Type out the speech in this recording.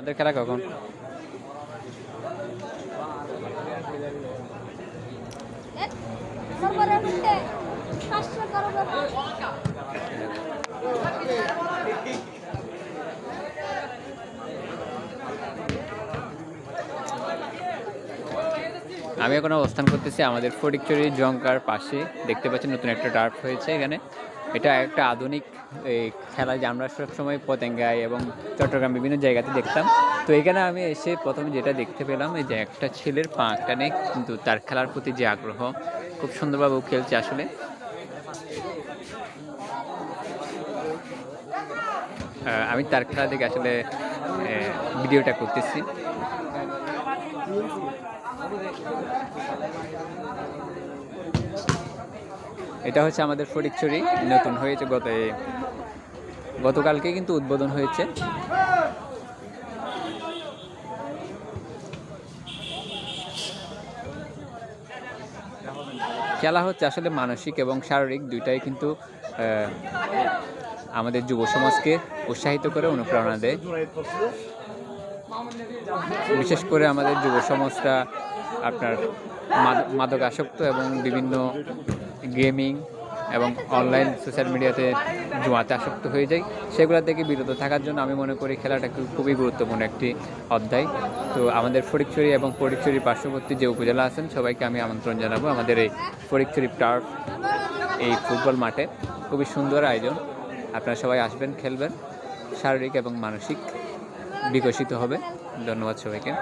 আমাদের খেলা কখন? আমি এখন অবস্থান করতেছি আমাদের ফটিকছড়ি জংকার পাশে। দেখতে পাচ্ছেন নতুন একটা টার্ফ হয়েছে এখানে। এটা একটা আধুনিক এই খেলা, যে আমরা সবসময় পতেঙ্গায় এবং চট্টগ্রাম বিভিন্ন জায়গাতে দেখতাম। তো এখানে আমি এসে প্রথমে যেটা দেখতে পেলাম, এই যে একটা ছেলের পা একটা নেই, কিন্তু তার খেলার প্রতি যে আগ্রহ, খুব সুন্দরভাবে ও খেলছে আসলে। আমি তার খেলা দেখে আসলে ভিডিওটা করতেছি। এটা হচ্ছে আমাদের ফটিকছড়ি, নতুন হয়েছে গতকালকে কিন্তু উদ্বোধন হয়েছে। খেলা হচ্ছে আসলে মানসিক এবং শারীরিক দুইটাই, কিন্তু আমাদের যুব সমাজকে উৎসাহিত করে, অনুপ্রেরণা দেয়। বিশেষ করে আমাদের যুব সমাজটা আপনার মাদকাসক্ত এবং বিভিন্ন গেমিং এবং অনলাইন সোশ্যাল মিডিয়াতে জুয়াতে আসক্ত হয়ে যায়। সেগুলো থেকে বিরত থাকার জন্য আমি মনে করি খেলাটা খুবই গুরুত্বপূর্ণ একটি অধ্যায়। তো আমাদের ফটিকছড়ি এবং ফটিকছড়ির পার্শ্ববর্তী যে উপজেলা আছেন, সবাইকে আমি আমন্ত্রণ জানাবো আমাদের এই ফটিকছড়ি টার্ফ, এই ফুটবল মাঠে। খুবই সুন্দর আয়োজন, আপনারা সবাই আসবেন, খেলবেন, শারীরিক এবং মানসিক বিকশিত হবে। ধন্যবাদ সবাইকে।